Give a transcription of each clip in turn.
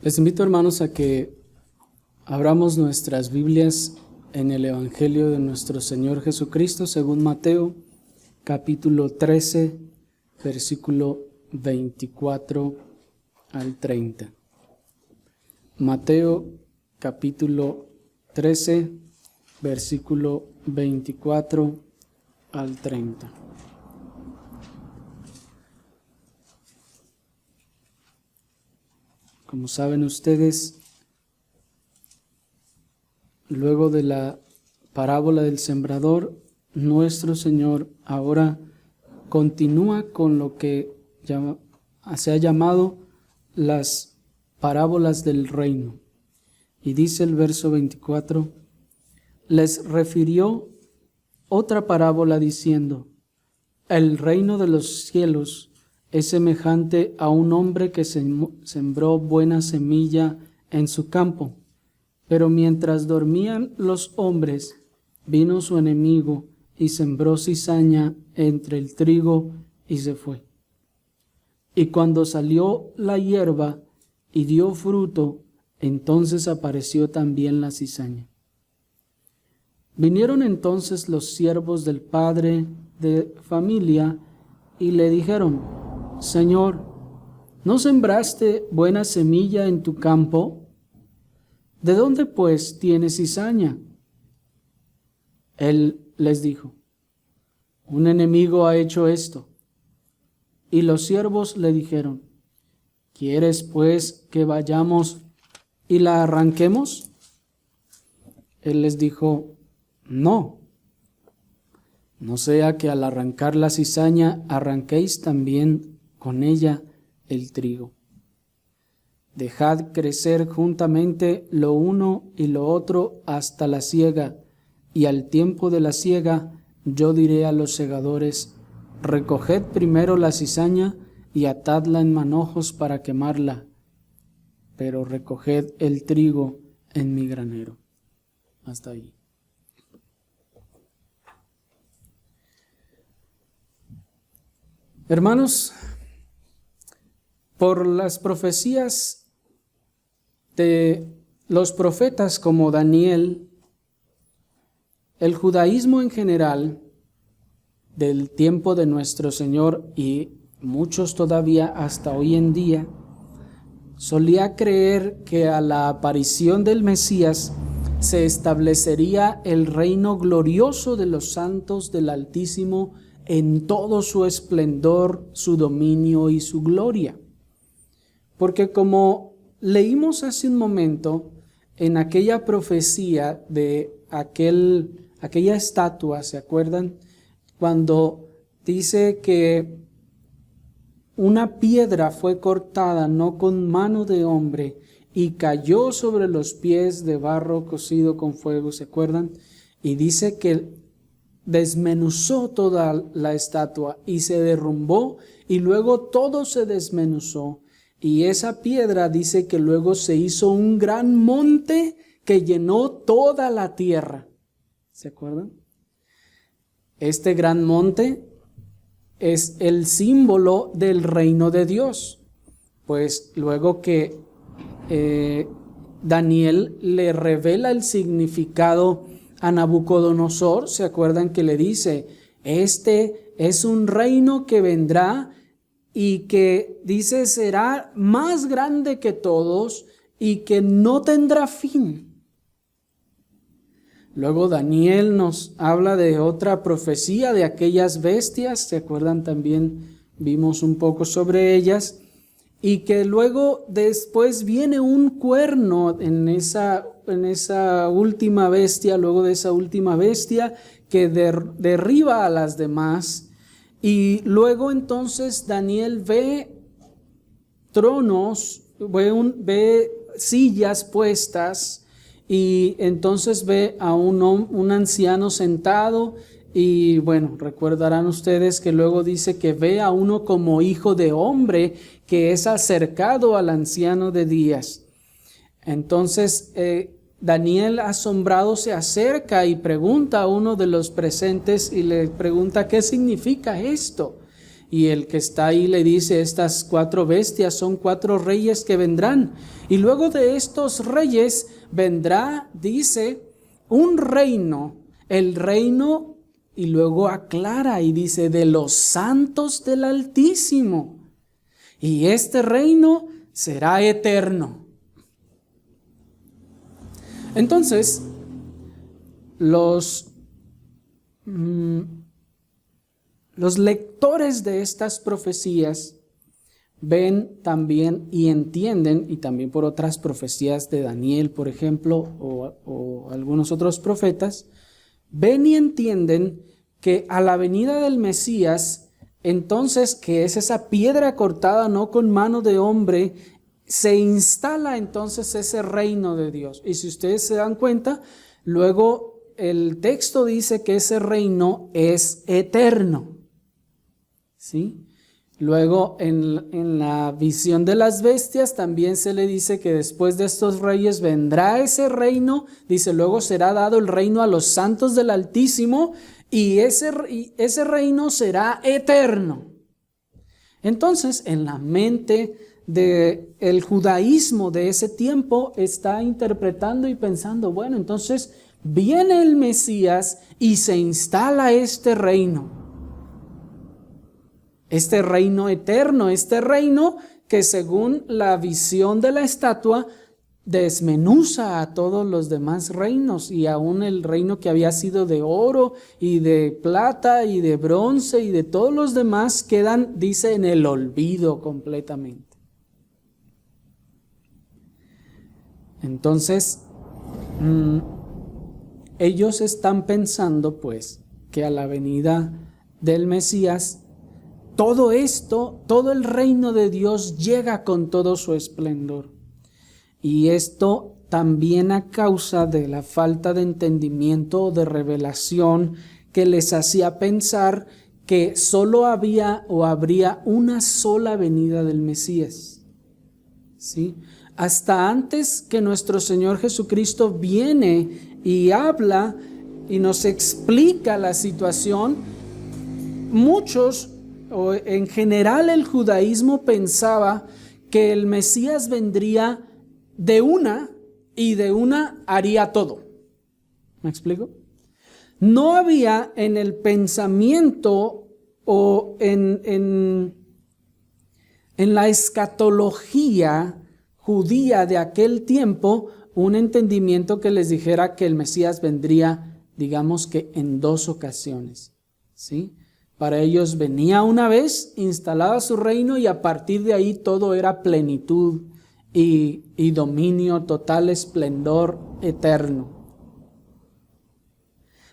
Les invito, hermanos, a que abramos nuestras Biblias en el Evangelio de nuestro Señor Jesucristo, según Mateo, capítulo 13, versículo 24 al 30. Mateo, capítulo 13, versículo 24 al 30. Como saben ustedes, luego de la parábola del sembrador, nuestro Señor ahora continúa con lo que se ha llamado las parábolas del reino. Y dice el verso 24, les refirió otra parábola diciendo, el reino de los cielos es semejante a un hombre que sembró buena semilla en su campo. Pero mientras dormían los hombres, vino su enemigo y sembró cizaña entre el trigo y se fue. Y cuando salió la hierba y dio fruto, entonces apareció también la cizaña. Vinieron entonces los siervos del padre de familia y le dijeron, Señor, ¿no sembraste buena semilla en tu campo? ¿De dónde pues tienes cizaña? Él les dijo, un enemigo ha hecho esto. Y los siervos le dijeron, ¿quieres pues que vayamos y la arranquemos? Él les dijo, no sea que al arrancar la cizaña arranquéis también con ella el trigo. Dejad crecer juntamente lo uno y lo otro hasta la siega, y al tiempo de la siega yo diré a los segadores, recoged primero la cizaña y atadla en manojos para quemarla, pero recoged el trigo en mi granero. Hasta ahí. Hermanos, por las profecías de los profetas como Daniel, el judaísmo en general del tiempo de nuestro Señor y muchos todavía hasta hoy en día, solía creer que a la aparición del Mesías se establecería el reino glorioso de los santos del Altísimo en todo su esplendor, su dominio y su gloria. Porque como leímos hace un momento en aquella profecía de aquella estatua, ¿se acuerdan? Cuando dice que una piedra fue cortada no con mano de hombre y cayó sobre los pies de barro cocido con fuego, ¿se acuerdan? Y dice que desmenuzó toda la estatua y se derrumbó y luego todo se desmenuzó. Y esa piedra dice que luego se hizo un gran monte que llenó toda la tierra. ¿Se acuerdan? Este gran monte es el símbolo del reino de Dios. Pues luego que Daniel le revela el significado a Nabucodonosor, ¿se acuerdan que le dice? Este es un reino que vendrá y que dice será más grande que todos y que no tendrá fin. Luego Daniel nos habla de otra profecía de aquellas bestias, ¿se acuerdan? También vimos un poco sobre ellas, y que luego después viene un cuerno en esa última bestia, luego de esa última bestia que derriba a las demás. Y luego entonces Daniel ve tronos, ve sillas puestas y entonces ve a un anciano sentado y bueno, recordarán ustedes que luego dice que ve a uno como hijo de hombre que es acercado al anciano de días. Entonces Daniel asombrado se acerca y pregunta a uno de los presentes y le pregunta ¿qué significa esto? Y el que está ahí le dice, estas 4 bestias son 4 reyes que vendrán. Y luego de estos reyes vendrá, dice, un reino, el reino, y luego aclara y dice, de los santos del Altísimo. Y este reino será eterno. Entonces, los lectores de estas profecías ven también y entienden, y también por otras profecías de Daniel, por ejemplo, o algunos otros profetas, ven y entienden que a la venida del Mesías, entonces, que es esa piedra cortada no con mano de hombre, se instala entonces ese reino de Dios. Y si ustedes se dan cuenta, luego el texto dice que ese reino es eterno. ¿Sí? Luego en la visión de las bestias también se le dice que después de estos reyes vendrá ese reino, dice, luego será dado el reino a los santos del Altísimo y ese reino será eterno. Entonces, en la mente del judaísmo de ese tiempo está interpretando y pensando, bueno, entonces viene el Mesías y se instala este reino eterno, este reino que según la visión de la estatua desmenuza a todos los demás reinos, y aún el reino que había sido de oro y de plata y de bronce y de todos los demás quedan, dice, en el olvido completamente. Entonces, ellos están pensando pues que a la venida del Mesías todo esto, todo el reino de Dios llega con todo su esplendor. Y esto también a causa de la falta de entendimiento o de revelación que les hacía pensar que solo había o habría una sola venida del Mesías. ¿Sí? Hasta antes que nuestro Señor Jesucristo viene y habla y nos explica la situación, muchos, o en general el judaísmo pensaba que el Mesías vendría de una y de una haría todo. ¿Me explico? No había en el pensamiento o en la escatología judía de aquel tiempo un entendimiento que les dijera que el Mesías vendría, digamos que en 2 ocasiones, ¿sí? Para ellos venía una vez, instalaba su reino y a partir de ahí todo era plenitud y dominio total, esplendor eterno.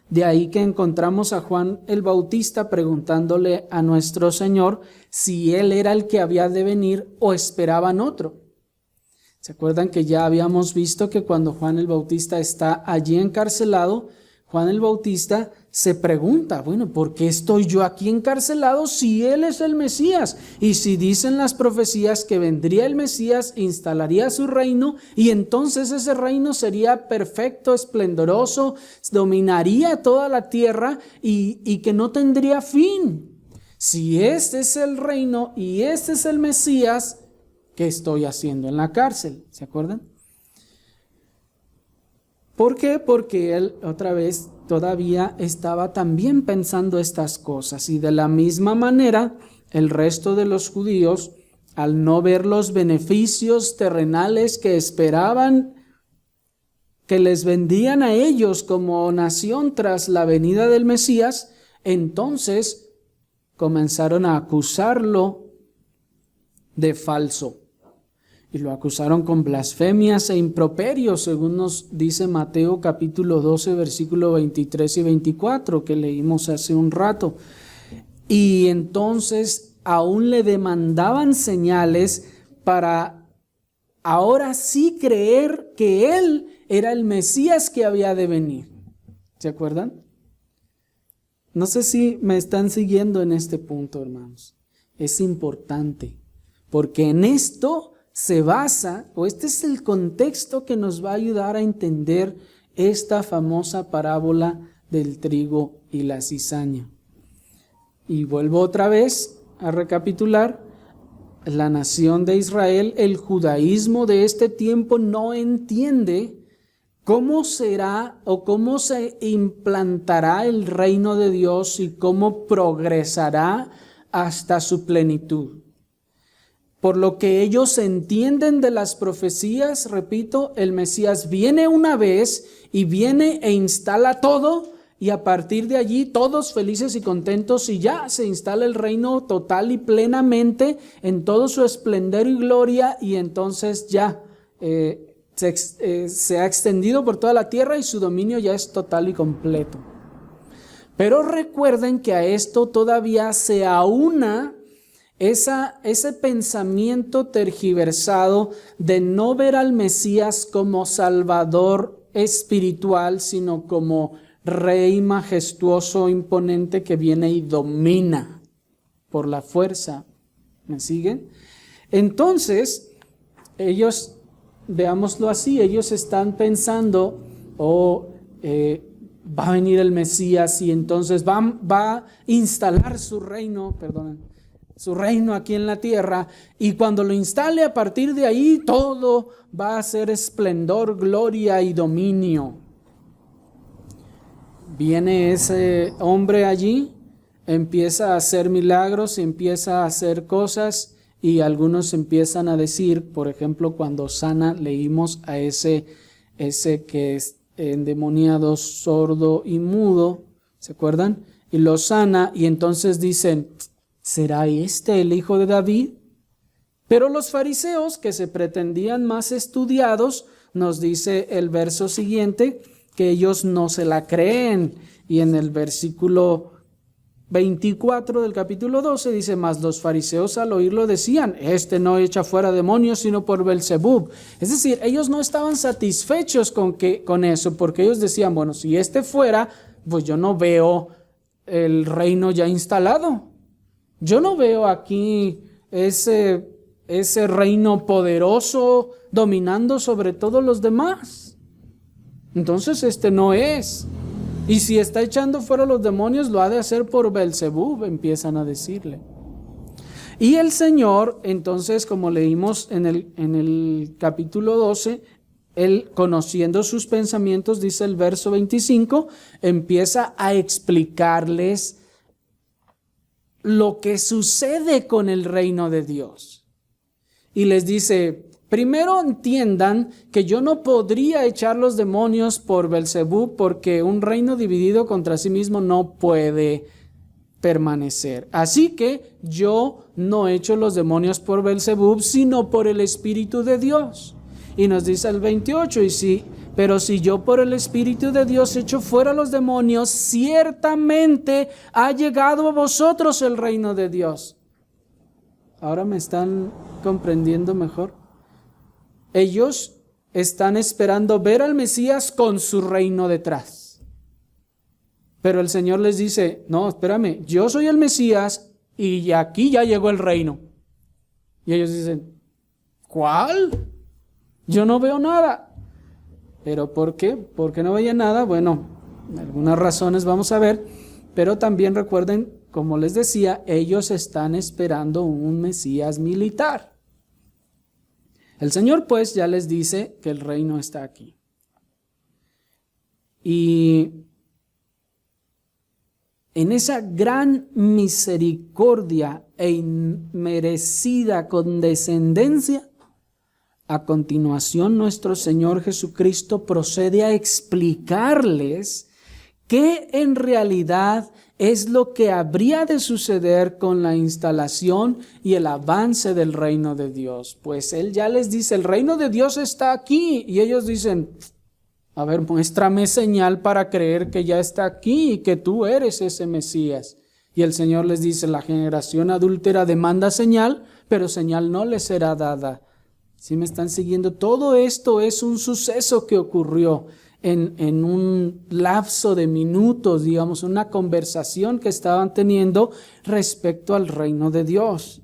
De ahí que encontramos a Juan el Bautista preguntándole a nuestro Señor si él era el que había de venir o esperaban otro. ¿Se acuerdan que ya habíamos visto que cuando Juan el Bautista está allí encarcelado, Juan el Bautista se pregunta, bueno, ¿por qué estoy yo aquí encarcelado si él es el Mesías? Y si dicen las profecías que vendría el Mesías, instalaría su reino y entonces ese reino sería perfecto, esplendoroso, dominaría toda la tierra y que no tendría fin. Si este es el reino y este es el Mesías, ¿qué estoy haciendo en la cárcel? ¿Se acuerdan? ¿Por qué? Porque él otra vez todavía estaba también pensando estas cosas, y de la misma manera el resto de los judíos, al no ver los beneficios terrenales que esperaban que les vendían a ellos como nación tras la venida del Mesías, entonces comenzaron a acusarlo de falso. Y lo acusaron con blasfemias e improperios, según nos dice Mateo capítulo 12, versículo 23 y 24, que leímos hace un rato. Y entonces aún le demandaban señales para ahora sí creer que él era el Mesías que había de venir. ¿Se acuerdan? No sé si me están siguiendo en este punto, hermanos. Es importante, porque en esto se basa, o este es el contexto que nos va a ayudar a entender esta famosa parábola del trigo y la cizaña. Y vuelvo otra vez a recapitular, la nación de Israel, el judaísmo de este tiempo no entiende cómo será o cómo se implantará el reino de Dios y cómo progresará hasta su plenitud. Por lo que ellos entienden de las profecías, repito, el Mesías viene una vez y viene e instala todo, y a partir de allí todos felices y contentos, y ya se instala el reino total y plenamente en todo su esplendor y gloria, y entonces ya se ha extendido por toda la tierra y su dominio ya es total y completo. Pero recuerden que a esto todavía se aúna ese pensamiento tergiversado de no ver al Mesías como Salvador espiritual, sino como Rey majestuoso, imponente, que viene y domina por la fuerza. ¿Me siguen? Entonces, ellos, veámoslo así, ellos están pensando, va a venir el Mesías y entonces va a instalar su reino, su reino aquí en la tierra, y cuando lo instale, a partir de ahí todo va a ser esplendor, gloria y dominio. Viene ese hombre allí, empieza a hacer milagros, empieza a hacer cosas, y algunos empiezan a decir, por ejemplo, cuando sana, leímos a ese que es endemoniado, sordo y mudo, ¿se acuerdan? Y lo sana, y entonces dicen, ¿será este el hijo de David? Pero los fariseos, que se pretendían más estudiados, nos dice el verso siguiente, que ellos no se la creen. Y en el versículo 24 del capítulo 12 dice, mas los fariseos al oírlo decían, este no echa fuera demonios sino por Belzebub. Es decir, ellos no estaban satisfechos con eso, porque ellos decían, bueno, si este fuera, pues yo no veo el reino ya instalado. Yo no veo aquí ese reino poderoso dominando sobre todos los demás. Entonces este no es. Y si está echando fuera los demonios, lo ha de hacer por Belzebub, empiezan a decirle. Y el Señor, entonces, como leímos en el capítulo 12, Él, conociendo sus pensamientos, dice el verso 25, empieza a explicarles lo que sucede con el reino de Dios. Y les dice, primero entiendan que yo no podría echar los demonios por Belzebub, porque un reino dividido contra sí mismo no puede permanecer. Así que yo no echo los demonios por Belzebub, sino por el Espíritu de Dios. Y nos dice el 28, pero si yo por el Espíritu de Dios echo fuera los demonios, ciertamente ha llegado a vosotros el reino de Dios. ¿Ahora me están comprendiendo mejor? Ellos están esperando ver al Mesías con su reino detrás. Pero el Señor les dice, no, espérame, yo soy el Mesías y aquí ya llegó el reino. Y ellos dicen, ¿cuál? Yo no veo nada. ¿Pero por qué? ¿Por qué no veía nada? Bueno, algunas razones vamos a ver, pero también recuerden, como les decía, ellos están esperando un Mesías militar. El Señor pues ya les dice que el reino está aquí. Y en esa gran misericordia e inmerecida condescendencia, a continuación nuestro Señor Jesucristo procede a explicarles qué en realidad es lo que habría de suceder con la instalación y el avance del reino de Dios. Pues Él ya les dice, el reino de Dios está aquí. Y ellos dicen, a ver, muéstrame señal para creer que ya está aquí y que tú eres ese Mesías. Y el Señor les dice, la generación adúltera demanda señal, pero señal no les será dada. ¿Sí me están siguiendo? Todo esto es un suceso que ocurrió en un lapso de minutos, digamos, una conversación que estaban teniendo respecto al reino de Dios.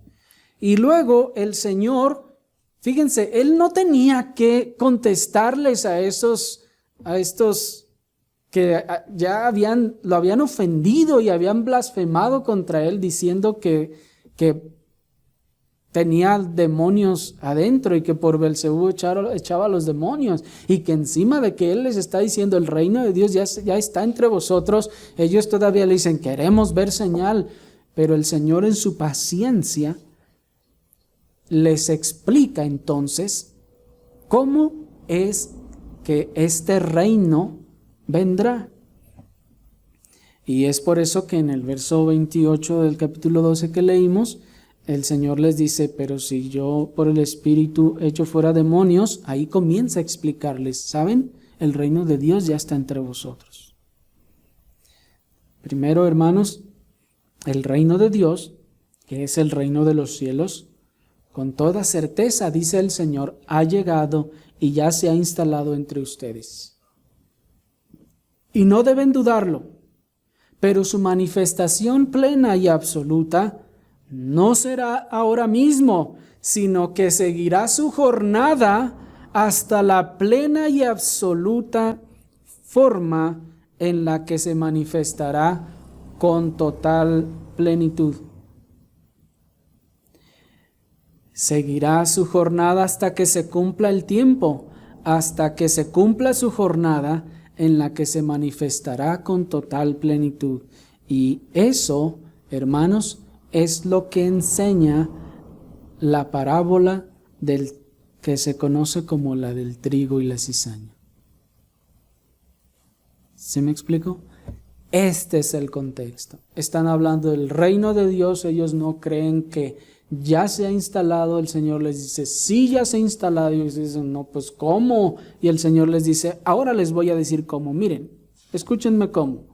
Y luego el Señor, fíjense, Él no tenía que contestarles a estos que ya lo habían ofendido y habían blasfemado contra Él, diciendo que que tenía demonios adentro y que por Belcebú echaba a los demonios, y que encima de que él les está diciendo el reino de Dios ya está entre vosotros, ellos todavía le dicen queremos ver señal, pero el Señor en su paciencia les explica entonces cómo es que este reino vendrá. Y es por eso que en el verso 28 del capítulo 12 que leímos, el Señor les dice, pero si yo por el Espíritu echo fuera demonios, ahí comienza a explicarles, ¿saben? El reino de Dios ya está entre vosotros. Primero, hermanos, el reino de Dios, que es el reino de los cielos, con toda certeza, dice el Señor, ha llegado y ya se ha instalado entre ustedes. Y no deben dudarlo, pero su manifestación plena y absoluta no será ahora mismo, sino que seguirá su jornada hasta la plena y absoluta forma en la que se manifestará con total plenitud. Seguirá su jornada hasta que se cumpla el tiempo, hasta que se cumpla su jornada en la que se manifestará con total plenitud. Y eso, hermanos, es lo que enseña la parábola del que se conoce como la del trigo y la cizaña. ¿Sí me explico? Este es el contexto. Están hablando del reino de Dios. Ellos no creen que ya se ha instalado. El Señor les dice, sí, ya se ha instalado. Y ellos dicen, no, pues ¿cómo? Y el Señor les dice, ahora les voy a decir cómo. Miren, escúchenme cómo.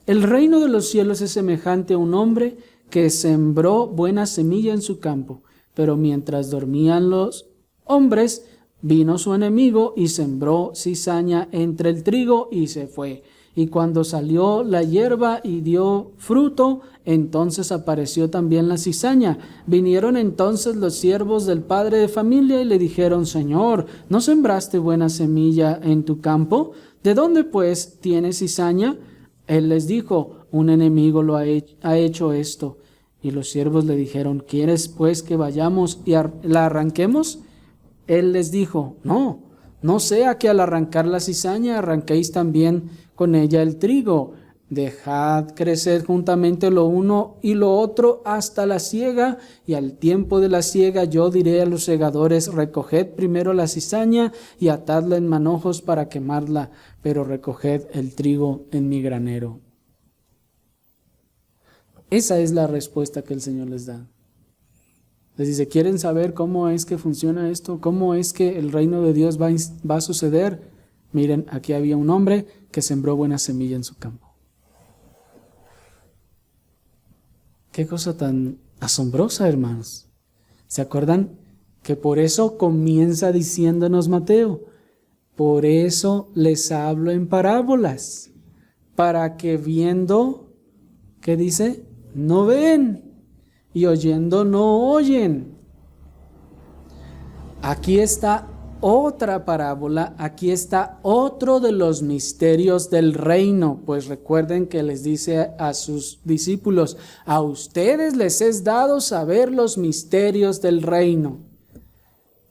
El reino de los cielos es semejante a un hombre que sembró buena semilla en su campo, pero mientras dormían los hombres, vino su enemigo y sembró cizaña entre el trigo y se fue. Y cuando salió la hierba y dio fruto, entonces apareció también la cizaña. Vinieron entonces los siervos del padre de familia y le dijeron, Señor, ¿no sembraste buena semilla en tu campo? ¿De dónde pues tienes cizaña? Él les dijo, un enemigo lo ha hecho esto. Y los siervos le dijeron, ¿quieres pues que vayamos y la arranquemos? Él les dijo, no sea que al arrancar la cizaña arranquéis también con ella el trigo. Dejad crecer juntamente lo uno y lo otro hasta la siega, y al tiempo de la siega yo diré a los segadores, recoged primero la cizaña y atadla en manojos para quemarla, pero recoged el trigo en mi granero. Esa es la respuesta que el Señor les da. Les dice, ¿quieren saber cómo es que funciona esto? ¿Cómo es que el reino de Dios va a suceder? Miren, aquí había un hombre que sembró buena semilla en su campo. Qué cosa tan asombrosa, hermanos. ¿Se acuerdan? Que por eso comienza diciéndonos Mateo, por eso les hablo en parábolas, para que viendo, ¿qué dice? No ven, y oyendo no oyen. Aquí está otra parábola, aquí está otro de los misterios del reino, pues recuerden que les dice a sus discípulos, a ustedes les es dado saber los misterios del reino.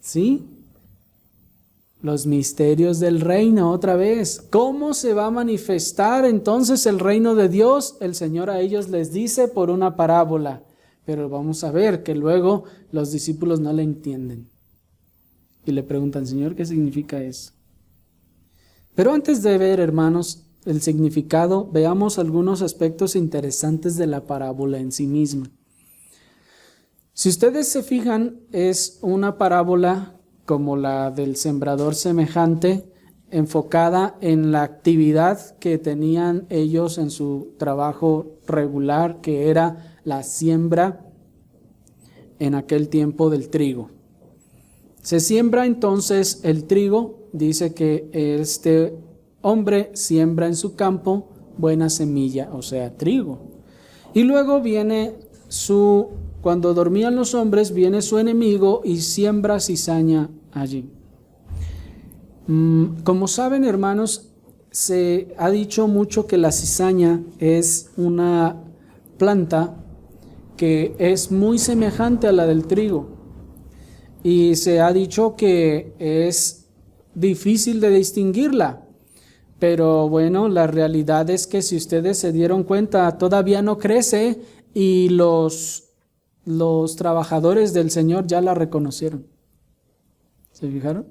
¿Sí? Los misterios del reino, otra vez. ¿Cómo se va a manifestar entonces el reino de Dios? El Señor a ellos les dice por una parábola, pero vamos a ver que luego los discípulos no le entienden. Y le preguntan, Señor, ¿qué significa eso? Pero antes de ver, hermanos, el significado, veamos algunos aspectos interesantes de la parábola en sí misma. Si ustedes se fijan, es una parábola como la del sembrador semejante, enfocada en la actividad que tenían ellos en su trabajo regular, que era la siembra en aquel tiempo del trigo. Se siembra entonces el trigo, dice que este hombre siembra en su campo buena semilla, o sea, trigo. Y luego viene cuando dormían los hombres, viene su enemigo y siembra cizaña allí. Como saben, hermanos, se ha dicho mucho que la cizaña es una planta porque es muy semejante a la del trigo. Y se ha dicho que es difícil de distinguirla. Pero bueno, la realidad es que si ustedes se dieron cuenta, todavía no crece y los trabajadores del Señor ya la reconocieron. ¿Se fijaron?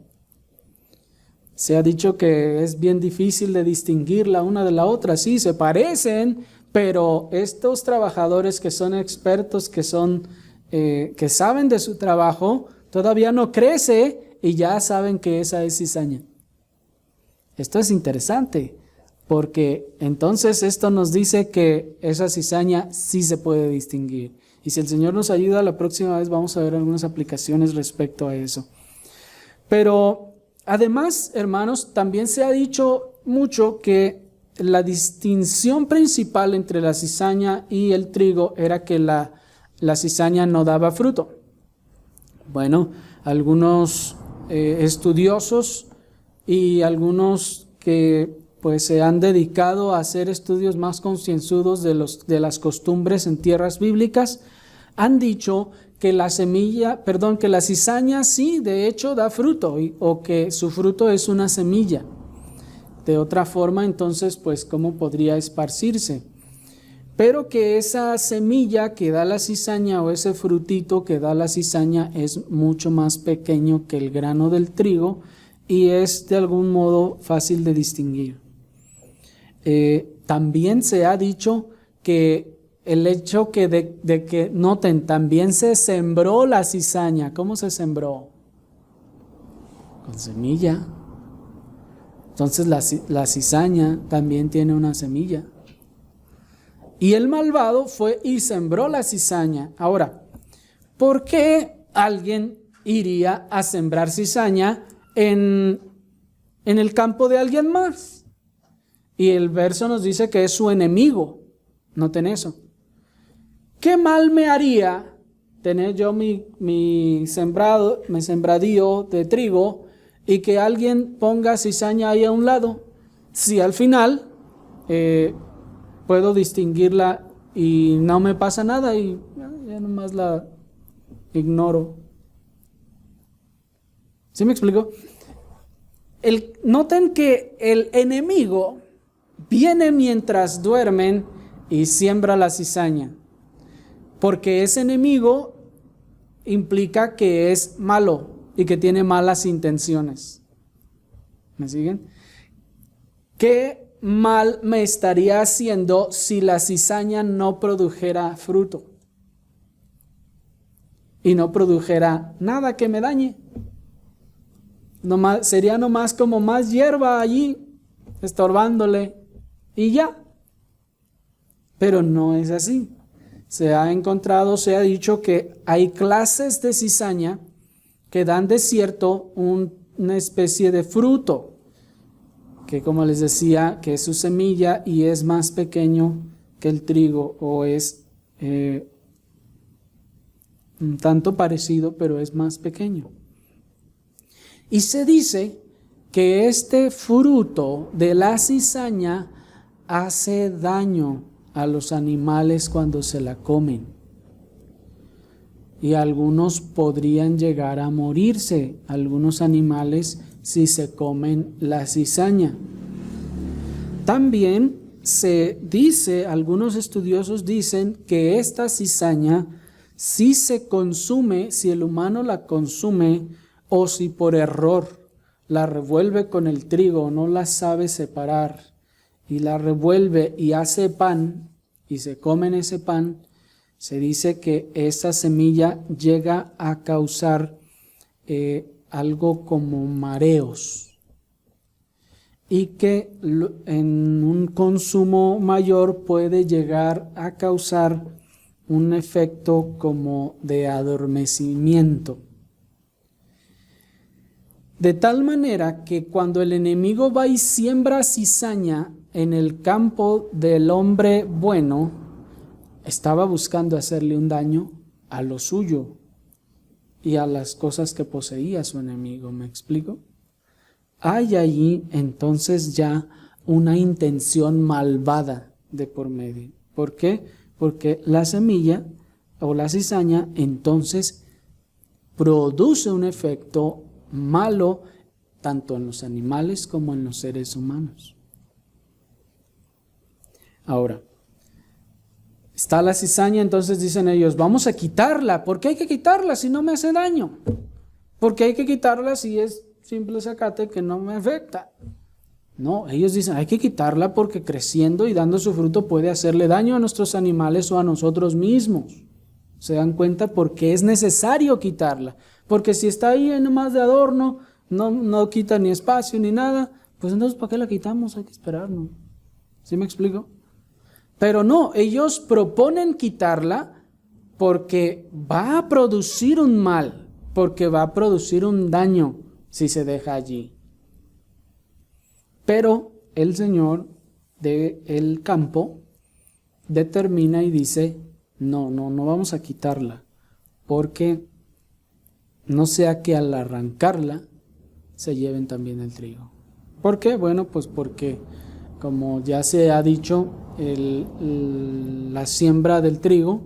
Se ha dicho que es bien difícil de distinguirla una de la otra. Sí, se parecen, pero estos trabajadores que son expertos, que saben de su trabajo, todavía no crece y ya saben que esa es cizaña. Esto es interesante, porque entonces esto nos dice que esa cizaña sí se puede distinguir. Y si el Señor nos ayuda, la próxima vez vamos a ver algunas aplicaciones respecto a eso. Pero además, hermanos, también se ha dicho mucho que la distinción principal entre la cizaña y el trigo era que la cizaña no daba fruto. Bueno, algunos estudiosos y algunos que pues se han dedicado a hacer estudios más concienzudos de las costumbres en tierras bíblicas, han dicho que la cizaña sí, de hecho, da fruto, o que su fruto es una semilla. De otra forma, entonces, pues, ¿cómo podría esparcirse? Pero que esa semilla que da la cizaña o ese frutito que da la cizaña es mucho más pequeño que el grano del trigo y es de algún modo fácil de distinguir. También se ha dicho que el hecho de que, noten, también se sembró la cizaña. ¿Cómo se sembró? Con semilla. Entonces la cizaña también tiene una semilla. Y el malvado fue y sembró la cizaña. Ahora, ¿por qué alguien iría a sembrar cizaña en el campo de alguien más? Y el verso nos dice que es su enemigo. Noten eso. ¿Qué mal me haría tener yo mi sembradío de trigo y que alguien ponga cizaña ahí a un lado? Si al final puedo distinguirla y no me pasa nada y ya nomás la ignoro. ¿Sí me explico? Noten que el enemigo viene mientras duermen y siembra la cizaña. Porque ese enemigo implica que es malo y que tiene malas intenciones. ¿Me siguen? ¿Qué mal me estaría haciendo si la cizaña no produjera fruto? Y no produjera nada que me dañe. Sería nomás como más hierba allí, estorbándole, y ya. Pero no es así. Se ha dicho que hay clases de cizaña que dan de cierto una especie de fruto, que como les decía, que es su semilla y es más pequeño que el trigo, o es un tanto parecido, pero es más pequeño. Y se dice que este fruto de la cizaña hace daño a los animales cuando se la comen. Y algunos podrían llegar a morirse, algunos animales, si se comen la cizaña. También se dice, algunos estudiosos dicen que esta cizaña, si se consume, si el humano la consume, o si por error la revuelve con el trigo, no la sabe separar, y la revuelve y hace pan, y se comen ese pan, se dice que esa semilla llega a causar algo como mareos, y que en un consumo mayor puede llegar a causar un efecto como de adormecimiento. De tal manera que cuando el enemigo va y siembra cizaña en el campo del hombre bueno, estaba buscando hacerle un daño a lo suyo y a las cosas que poseía su enemigo. ¿Me explico? Hay allí entonces ya una intención malvada de por medio. ¿Por qué? Porque la semilla o la cizaña, entonces produce un efecto malo tanto en los animales como en los seres humanos. Ahora, está la cizaña, entonces dicen ellos, vamos a quitarla. ¿Por qué hay que quitarla si no me hace daño? ¿Por qué hay que quitarla si es simple zacate que no me afecta? No, ellos dicen, hay que quitarla porque creciendo y dando su fruto puede hacerle daño a nuestros animales o a nosotros mismos. ¿Se dan cuenta por qué es necesario quitarla? Porque si está ahí nomás de adorno, no quita ni espacio ni nada, pues entonces ¿para qué la quitamos? Hay que esperarnos. ¿Sí me explico? Pero no, ellos proponen quitarla porque va a producir un mal, porque va a producir un daño si se deja allí. Pero el Señor del campo determina y dice, no vamos a quitarla, porque no sea que al arrancarla se lleven también el trigo. ¿Por qué? Bueno, pues porque, como ya se ha dicho, la siembra del trigo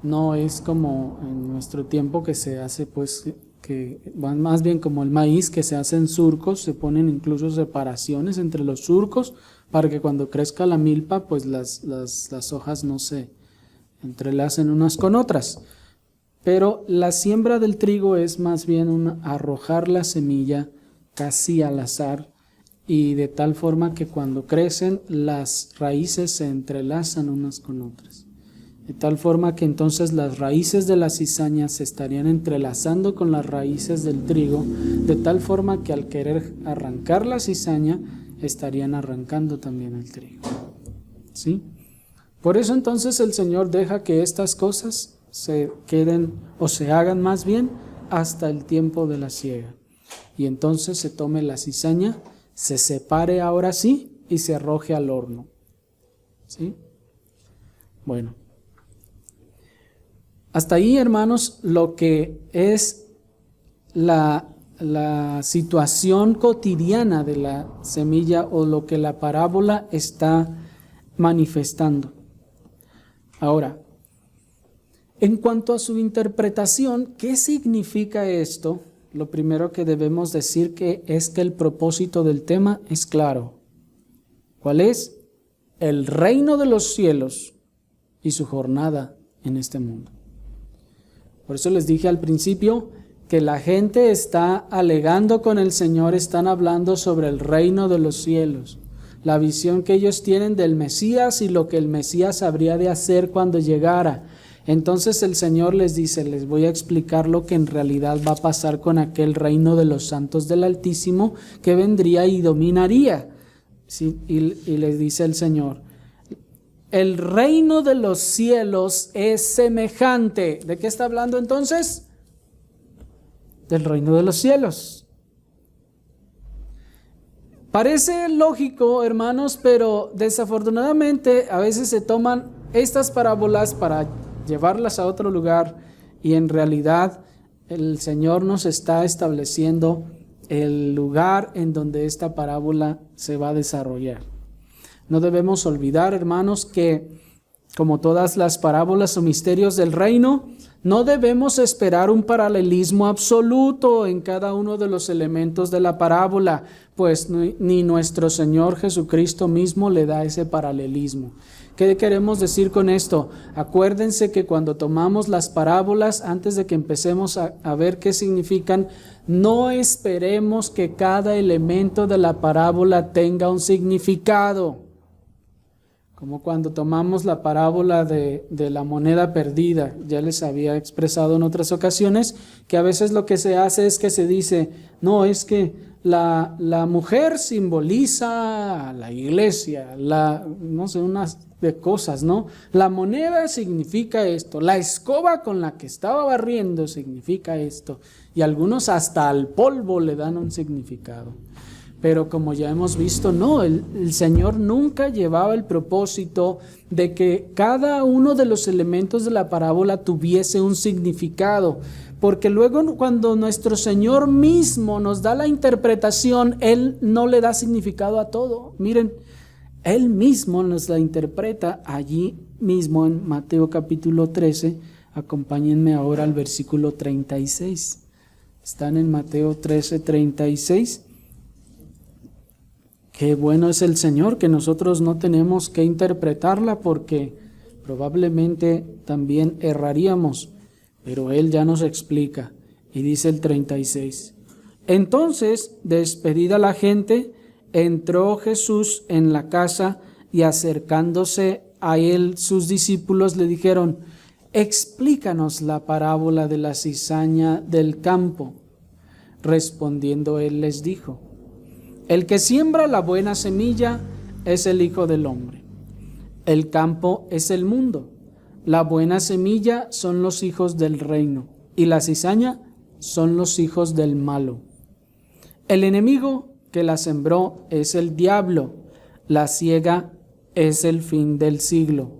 no es como en nuestro tiempo que se hace, pues, que van más bien como el maíz, que se hace en surcos, se ponen incluso separaciones entre los surcos para que cuando crezca la milpa, pues las hojas no se entrelacen unas con otras. Pero la siembra del trigo es más bien arrojar la semilla casi al azar, y de tal forma que cuando crecen las raíces se entrelazan unas con otras. De tal forma que entonces las raíces de la cizaña se estarían entrelazando con las raíces del trigo, de tal forma que al querer arrancar la cizaña estarían arrancando también el trigo. ¿Sí? Por eso entonces el Señor deja que estas cosas se queden o se hagan más bien hasta el tiempo de la siega. Y entonces se tome la cizaña, se separe ahora sí y se arroje al horno. ¿Sí? Bueno. Hasta ahí, hermanos, lo que es la situación cotidiana de la semilla o lo que la parábola está manifestando. Ahora, en cuanto a su interpretación, ¿qué significa esto? Lo primero que debemos decir es que el propósito del tema es claro. ¿Cuál es? El reino de los cielos y su jornada en este mundo. Por eso les dije al principio que la gente está alegando con el Señor, están hablando sobre el reino de los cielos, la visión que ellos tienen del Mesías y lo que el Mesías habría de hacer cuando llegara. Entonces el Señor les dice, les voy a explicar lo que en realidad va a pasar con aquel reino de los santos del Altísimo que vendría y dominaría. ¿Sí? Y les dice el Señor, el reino de los cielos es semejante. ¿De qué está hablando entonces? Del reino de los cielos. Parece lógico, hermanos, pero desafortunadamente a veces se toman estas parábolas para llevarlas a otro lugar y en realidad el Señor nos está estableciendo el lugar en donde esta parábola se va a desarrollar. No debemos olvidar, hermanos, que como todas las parábolas o misterios del reino, no debemos esperar un paralelismo absoluto en cada uno de los elementos de la parábola, pues ni nuestro Señor Jesucristo mismo le da ese paralelismo. ¿Qué queremos decir con esto? Acuérdense que cuando tomamos las parábolas, antes de que empecemos a ver qué significan, no esperemos que cada elemento de la parábola tenga un significado. Como cuando tomamos la parábola de la moneda perdida, ya les había expresado en otras ocasiones que a veces lo que se hace es que se dice, no, es que la mujer simboliza a la iglesia, no sé, unas de cosas, ¿no? La moneda significa esto, la escoba con la que estaba barriendo significa esto, y algunos hasta al polvo le dan un significado. Pero como ya hemos visto, no, el Señor nunca llevaba el propósito de que cada uno de los elementos de la parábola tuviese un significado, porque luego cuando nuestro Señor mismo nos da la interpretación, Él no le da significado a todo. Miren, Él mismo nos la interpreta allí mismo en Mateo capítulo 13, Acompáñenme ahora al versículo 36. Están en Mateo 13:36. Qué bueno es el Señor, que nosotros no tenemos que interpretarla porque probablemente también erraríamos, pero Él ya nos explica. Y dice el 36. Entonces, despedida la gente, entró Jesús en la casa y acercándose a Él sus discípulos le dijeron: explícanos la parábola de la cizaña del campo. Respondiendo Él les dijo: el que siembra la buena semilla es el Hijo del Hombre. El campo es el mundo. La buena semilla son los hijos del reino, y la cizaña son los hijos del malo. El enemigo que la sembró es el diablo. La siega es el fin del siglo,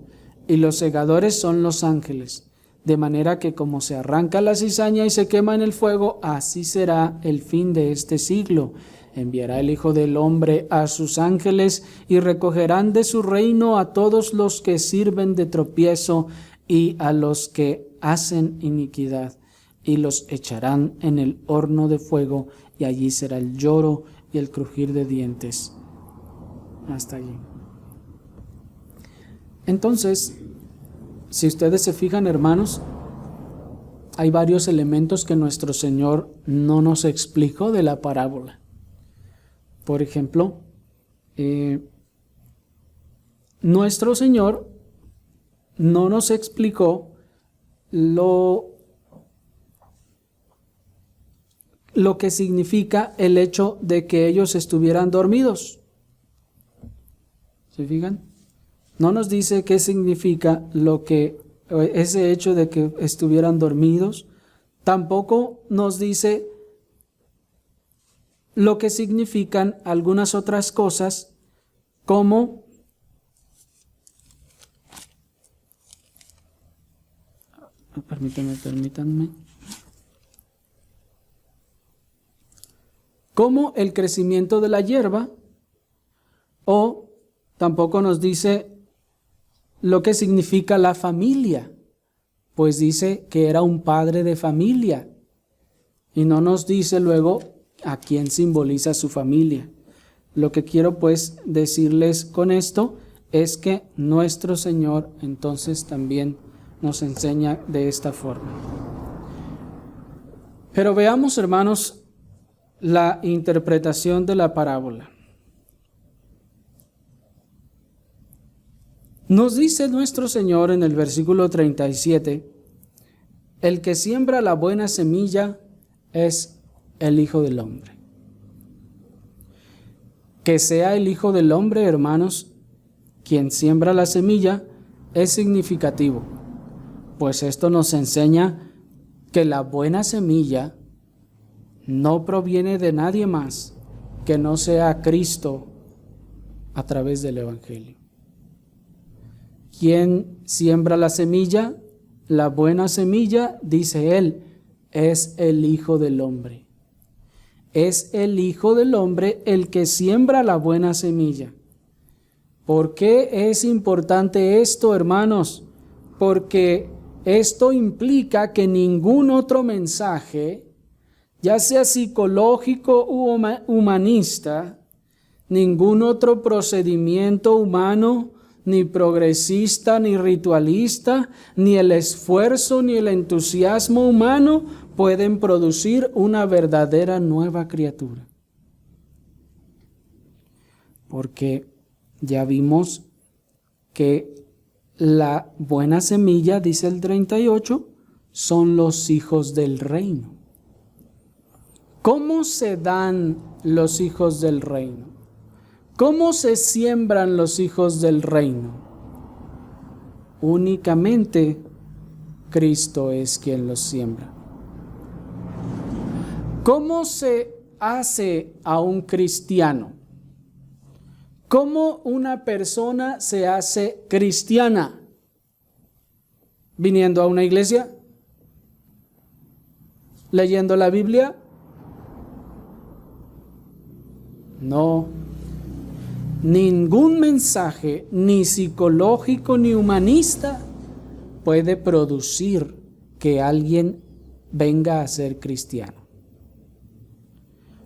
y los segadores son los ángeles. De manera que como se arranca la cizaña y se quema en el fuego, así será el fin de este siglo. Enviará el Hijo del Hombre a sus ángeles y recogerán de su reino a todos los que sirven de tropiezo y a los que hacen iniquidad, y los echarán en el horno de fuego, y allí será el lloro y el crujir de dientes. Hasta allí. Entonces, si ustedes se fijan, hermanos, hay varios elementos que nuestro Señor no nos explicó de la parábola. Por ejemplo, nuestro Señor no nos explicó lo que significa el hecho de que ellos estuvieran dormidos. ¿Se fijan? No nos dice qué significa ese hecho de que estuvieran dormidos. Tampoco nos dice lo que significan algunas otras cosas, como permítanme. Como el crecimiento de la hierba, o tampoco nos dice lo que significa la familia, pues dice que era un padre de familia, y no nos dice luego a quién simboliza su familia. Lo que quiero pues decirles con esto es que nuestro Señor entonces también nos enseña de esta forma. Pero veamos, hermanos, la interpretación de la parábola. Nos dice nuestro Señor en el versículo 37, el que siembra la buena semilla es el Hijo del Hombre. Que sea el Hijo del Hombre, hermanos, quien siembra la semilla, es significativo, pues esto nos enseña que la buena semilla no proviene de nadie más que no sea Cristo a través del Evangelio. ¿Quién siembra la semilla? La buena semilla, dice él, es el Hijo del Hombre. Es el Hijo del Hombre el que siembra la buena semilla. ¿Por qué es importante esto, hermanos? Porque esto implica que ningún otro mensaje, ya sea psicológico u humanista, ningún otro procedimiento humano, ni progresista, ni ritualista, ni el esfuerzo, ni el entusiasmo humano pueden producir una verdadera nueva criatura. Porque ya vimos que la buena semilla, dice el 38, son los hijos del reino. ¿Cómo se dan los hijos del reino? ¿Cómo se siembran los hijos del reino? Únicamente Cristo es quien los siembra. ¿Cómo se hace a un cristiano? ¿Cómo una persona se hace cristiana? ¿Viniendo a una iglesia? ¿Leyendo la Biblia? No. Ningún mensaje, ni psicológico ni humanista, puede producir que alguien venga a ser cristiano.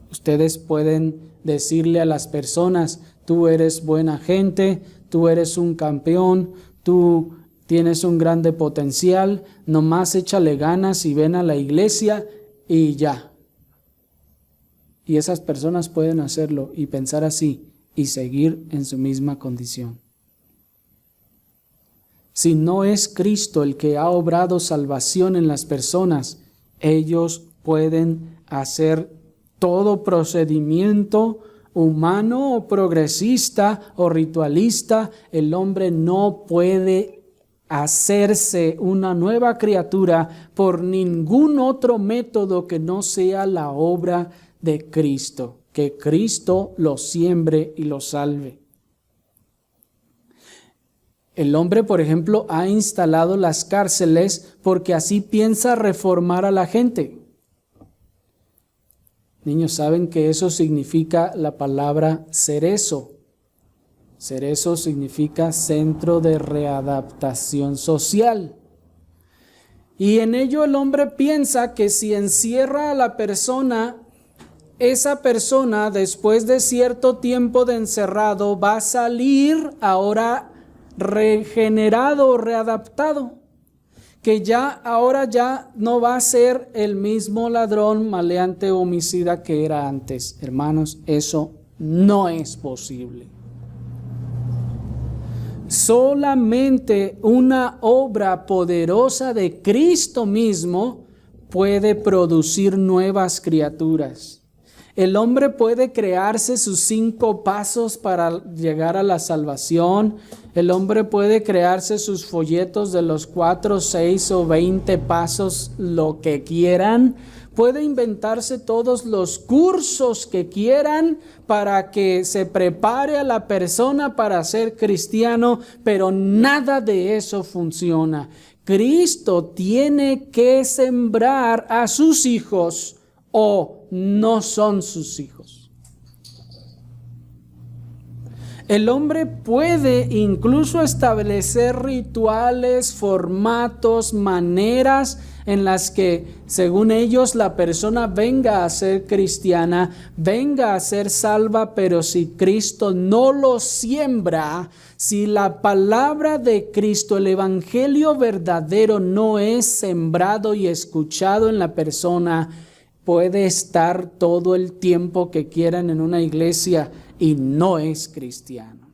Ustedes pueden decirle a las personas: tú eres buena gente, tú eres un campeón, tú tienes un grande potencial, nomás échale ganas y ven a la iglesia y ya. Y esas personas pueden hacerlo y pensar así y seguir en su misma condición. Si no es Cristo el que ha obrado salvación en las personas, ellos pueden hacer todo procedimiento humano o progresista o ritualista. El hombre no puede hacerse una nueva criatura por ningún otro método que no sea la obra de Cristo. Que Cristo lo siembre y lo salve. El hombre, por ejemplo, ha instalado las cárceles porque así piensa reformar a la gente. Niños, ¿saben que eso significa la palabra cerezo? Cerezo significa centro de readaptación social. Y en ello el hombre piensa que si encierra a la persona, esa persona después de cierto tiempo de encerrado va a salir ahora regenerado o readaptado, que ahora ya no va a ser el mismo ladrón, maleante, homicida que era antes. Hermanos, eso no es posible. Solamente una obra poderosa de Cristo mismo puede producir nuevas criaturas. El hombre puede crearse sus 5 pasos para llegar a la salvación. El hombre puede crearse sus folletos de los 4, 6 o 20 pasos, lo que quieran. Puede inventarse todos los cursos que quieran para que se prepare a la persona para ser cristiano, pero nada de eso funciona. Cristo tiene que sembrar a sus hijos o no son sus hijos. El hombre puede incluso establecer rituales, formatos, maneras en las que, según ellos, la persona venga a ser cristiana, venga a ser salva, pero si Cristo no lo siembra, si la palabra de Cristo, el evangelio verdadero, no es sembrado y escuchado en la persona, puede estar todo el tiempo que quieran en una iglesia y no es cristiano.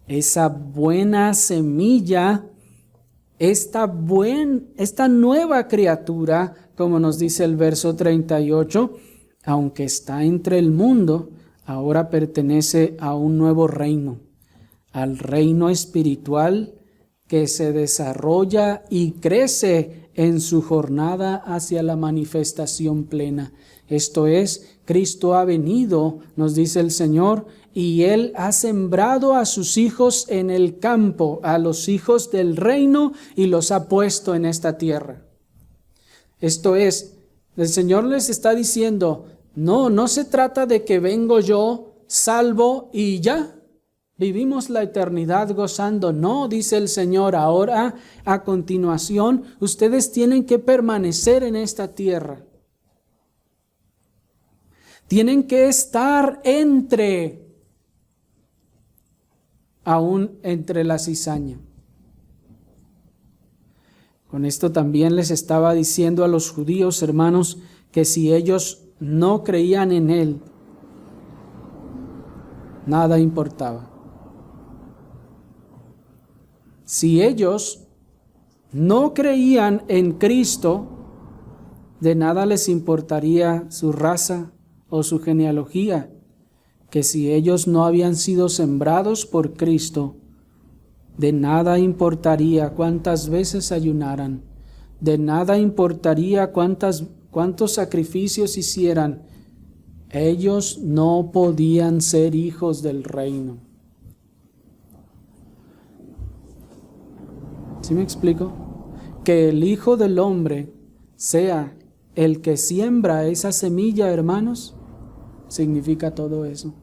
Esa buena semilla, esta nueva criatura, como nos dice el verso 38, aunque está entre el mundo, ahora pertenece a un nuevo reino, al reino espiritual que se desarrolla y crece en su jornada hacia la manifestación plena. Esto es, Cristo ha venido, nos dice el Señor, y Él ha sembrado a sus hijos en el campo, a los hijos del reino, y los ha puesto en esta tierra. Esto es, el Señor les está diciendo, no se trata de que vengo yo, salvo y ya vivimos la eternidad gozando. No, dice el Señor, ahora a continuación ustedes tienen que permanecer en esta tierra. Tienen que estar aún entre la cizaña. Con esto también les estaba diciendo a los judíos, hermanos, que si ellos no creían en Él, nada importaba. Si ellos no creían en Cristo, de nada les importaría su raza o su genealogía, que si ellos no habían sido sembrados por Cristo, de nada importaría cuántas veces ayunaran, de nada importaría cuántos sacrificios hicieran, ellos no podían ser hijos del reino. ¿Sí me explico? Que el Hijo del Hombre sea el que siembra esa semilla, hermanos, significa todo eso.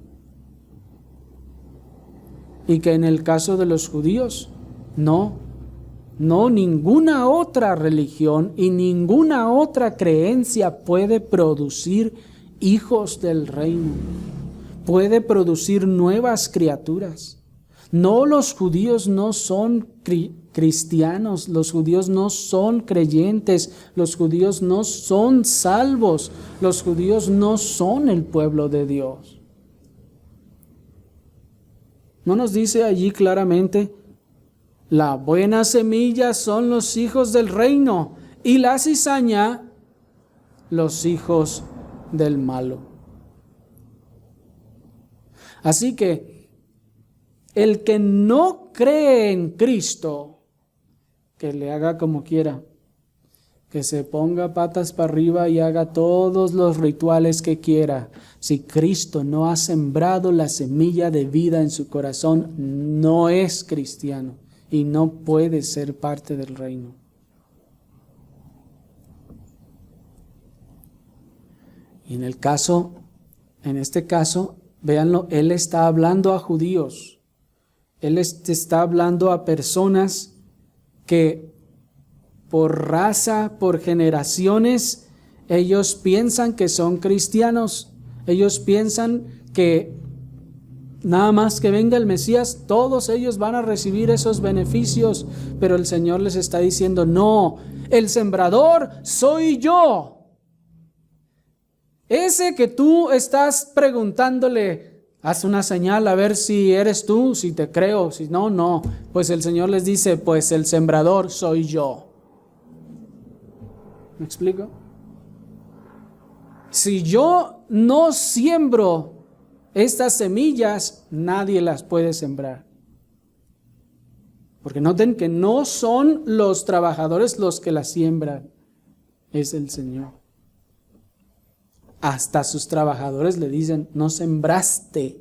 y que en el caso de los judíos, no, ninguna otra religión y ninguna otra creencia puede producir hijos del reino, puede producir nuevas criaturas. No, los judíos no son cristianos, los judíos no son creyentes, los judíos no son salvos, los judíos no son el pueblo de Dios. ¿No nos dice allí claramente: la buena semilla son los hijos del reino y la cizaña los hijos del malo? Así que el que no cree en Cristo, que le haga como quiera, que se ponga patas para arriba y haga todos los rituales que quiera. Si Cristo no ha sembrado la semilla de vida en su corazón, no es cristiano y no puede ser parte del reino. Y en este caso, véanlo, Él está hablando a judíos. Él está hablando a personas que por raza, por generaciones, ellos piensan que son cristianos. Ellos piensan que nada más que venga el Mesías, todos ellos van a recibir esos beneficios. Pero el Señor les está diciendo: no, el sembrador soy yo. Ese que tú estás preguntándole: haz una señal a ver si eres tú, si te creo, si no, no. Pues el Señor les dice: pues el sembrador soy yo. ¿Me explico? Si yo no siembro estas semillas, nadie las puede sembrar. Porque noten que no son los trabajadores los que las siembran, es el Señor. Hasta sus trabajadores le dicen: no sembraste.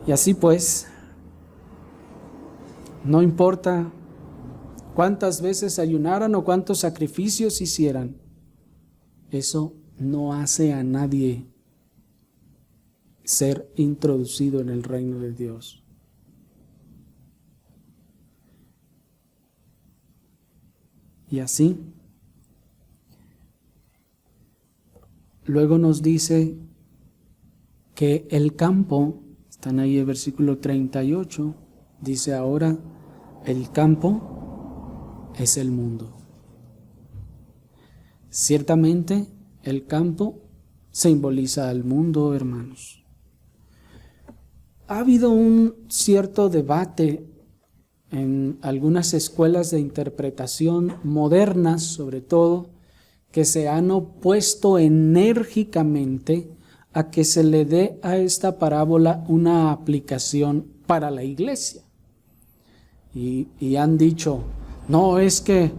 Y así pues, no importa cuántas veces ayunaran o cuántos sacrificios hicieran, eso no hace a nadie ser introducido en el reino de Dios. Y así, luego nos dice que el campo, están ahí el versículo 38, dice: ahora el campo es el mundo. Ciertamente el campo simboliza al mundo, hermanos. Ha habido un cierto debate en algunas escuelas de interpretación modernas, sobre todo, que se han opuesto enérgicamente a que se le dé a esta parábola una aplicación para la iglesia. Y han dicho: no, es que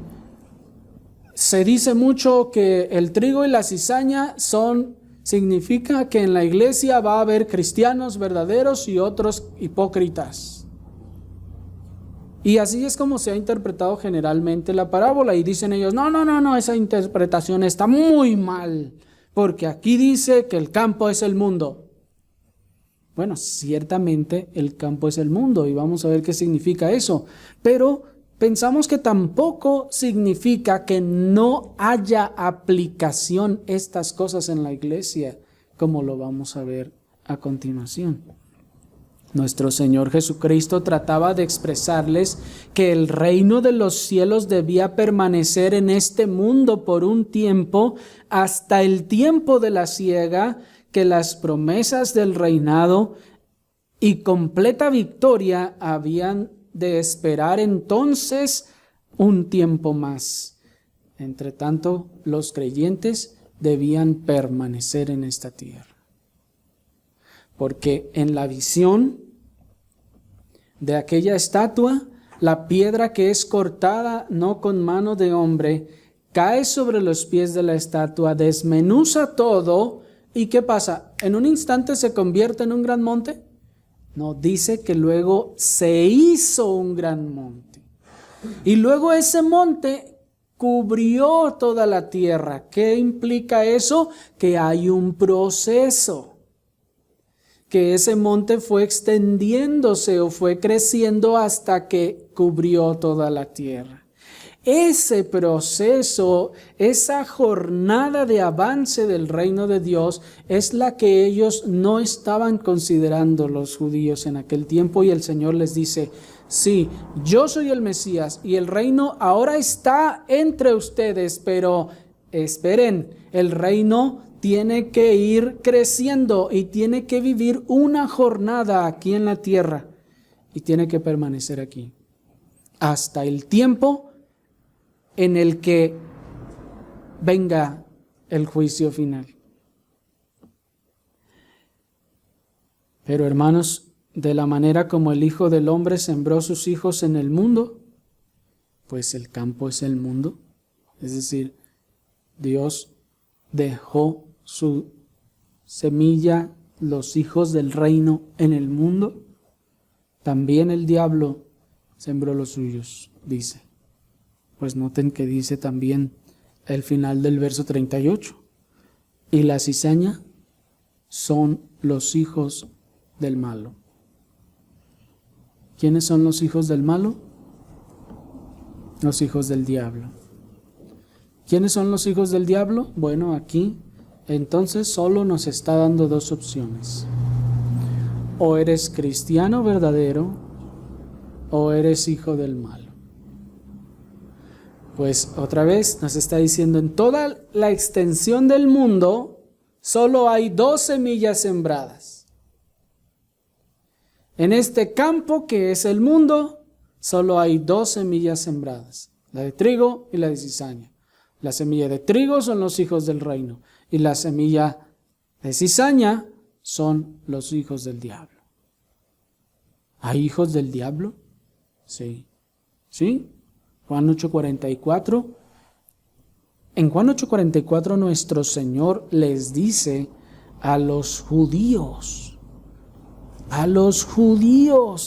se dice mucho que el trigo y la cizaña significa que en la iglesia va a haber cristianos verdaderos y otros hipócritas. Y así es como se ha interpretado generalmente la parábola. Y dicen ellos: no, esa interpretación está muy mal, porque aquí dice que el campo es el mundo. Bueno, ciertamente el campo es el mundo y vamos a ver qué significa eso. Pero pensamos que tampoco significa que no haya aplicación estas cosas en la iglesia, como lo vamos a ver a continuación. Nuestro Señor Jesucristo trataba de expresarles que el reino de los cielos debía permanecer en este mundo por un tiempo, hasta el tiempo de la siega, que las promesas del reinado y completa victoria habían de esperar entonces un tiempo más. Entre tanto, los creyentes debían permanecer en esta tierra. Porque en la visión de aquella estatua, la piedra que es cortada no con mano de hombre, cae sobre los pies de la estatua, desmenuza todo. ¿Y qué pasa? ¿En un instante se convierte en un gran monte? No, dice que luego se hizo un gran monte. Y luego ese monte cubrió toda la tierra. ¿Qué implica eso? Que hay un proceso. Que ese monte fue extendiéndose o fue creciendo hasta que cubrió toda la tierra. Ese proceso, esa jornada de avance del reino de Dios es la que ellos no estaban considerando, los judíos en aquel tiempo, y el Señor les dice: sí, yo soy el Mesías y el reino ahora está entre ustedes, pero esperen, el reino tiene que ir creciendo y tiene que vivir una jornada aquí en la tierra y tiene que permanecer aquí hasta el tiempo en el que venga el juicio final. Pero hermanos, de la manera como el Hijo del Hombre sembró sus hijos en el mundo, pues el campo es el mundo. Es decir, Dios dejó su semilla, los hijos del reino, en el mundo. También el diablo sembró los suyos, dice. Pues noten que dice también el final del verso 38. Y la cizaña son los hijos del malo. ¿Quiénes son los hijos del malo? Los hijos del diablo. ¿Quiénes son los hijos del diablo? Bueno, aquí entonces solo nos está dando dos opciones. O eres cristiano verdadero o eres hijo del mal. Pues otra vez nos está diciendo, en toda la extensión del mundo solo hay 2 semillas sembradas. En este campo que es el mundo, solo hay 2 semillas sembradas, la de trigo y la de cizaña. La semilla de trigo son los hijos del reino y la semilla de cizaña son los hijos del diablo. ¿Hay hijos del diablo? Sí. ¿Sí? Juan 8:44. En Juan 8:44 nuestro Señor les dice a los judíos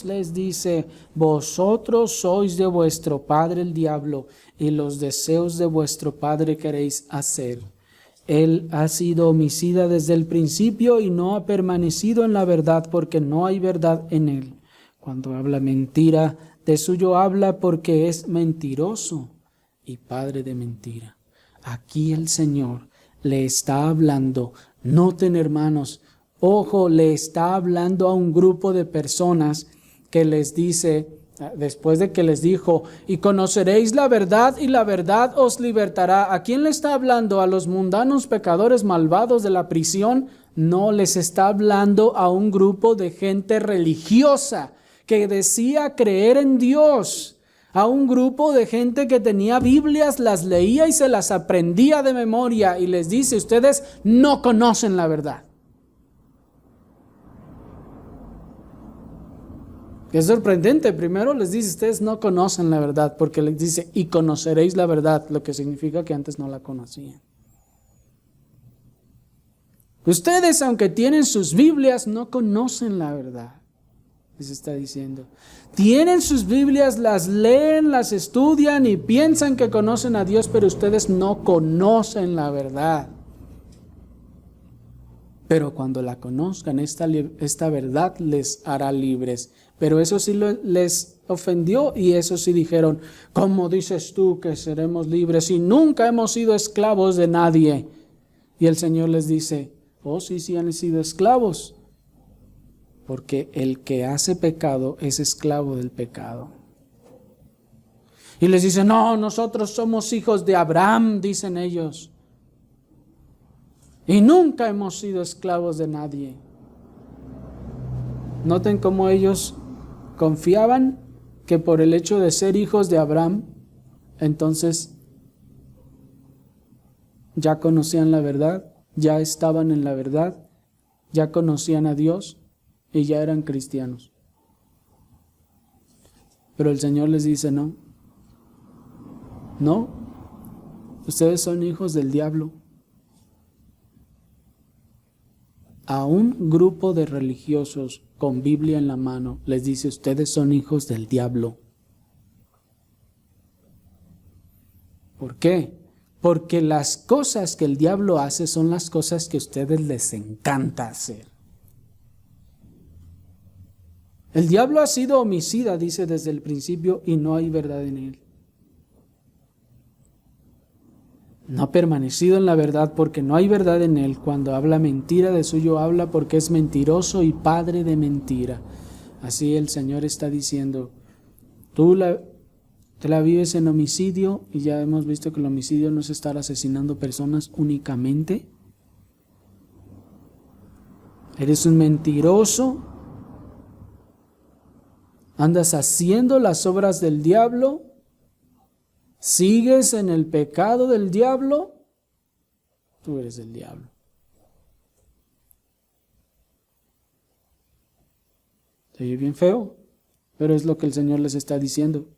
les dice: vosotros sois de vuestro padre el diablo, y los deseos de vuestro padre queréis hacer. Él ha sido homicida desde el principio y no ha permanecido en la verdad, porque no hay verdad en él. Cuando habla mentira, de suyo habla, porque es mentiroso y padre de mentira. Aquí el Señor le está hablando, noten hermanos, ojo, le está hablando a un grupo de personas que les dice, después de que les dijo: y conoceréis la verdad y la verdad os libertará. ¿A quién le está hablando? ¿A los mundanos pecadores malvados de la prisión? No, les está hablando a un grupo de gente religiosa que decía creer en Dios, a un grupo de gente que tenía Biblias, las leía y se las aprendía de memoria, y les dice: ustedes no conocen la verdad. Es sorprendente. Primero les dice: ustedes no conocen la verdad, porque les dice: y conoceréis la verdad, lo que significa que antes no la conocían. Ustedes, aunque tienen sus Biblias, no conocen la verdad. Les está diciendo, tienen sus Biblias, las leen, las estudian y piensan que conocen a Dios, pero ustedes no conocen la verdad. Pero cuando la conozcan, esta verdad les hará libres. Pero eso sí les ofendió, y eso sí dijeron: ¿cómo dices tú que seremos libres si nunca hemos sido esclavos de nadie? Y el Señor les dice: oh, sí han sido esclavos, porque el que hace pecado es esclavo del pecado. Y les dice: no, nosotros somos hijos de Abraham, dicen ellos, y nunca hemos sido esclavos de nadie. Noten cómo ellos confiaban que por el hecho de ser hijos de Abraham, entonces ya conocían la verdad, ya estaban en la verdad, ya conocían a Dios y ya eran cristianos. Pero el Señor les dice: no, ustedes son hijos del diablo. A un grupo de religiosos con Biblia en la mano les dice: ustedes son hijos del diablo. ¿Por qué? Porque las cosas que el diablo hace son las cosas que a ustedes les encanta hacer. El diablo ha sido homicida, dice desde el principio, y no hay verdad en él. No ha permanecido en la verdad porque no hay verdad en él. Cuando habla mentira, de suyo habla porque es mentiroso y padre de mentira. Así el Señor está diciendo, te la vives en homicidio, y ya hemos visto que el homicidio no es estar asesinando personas únicamente. Eres un mentiroso. Andas haciendo las obras del diablo. ¿Sigues en el pecado del diablo? Tú eres el diablo. Se oye bien feo, pero es lo que el Señor les está diciendo.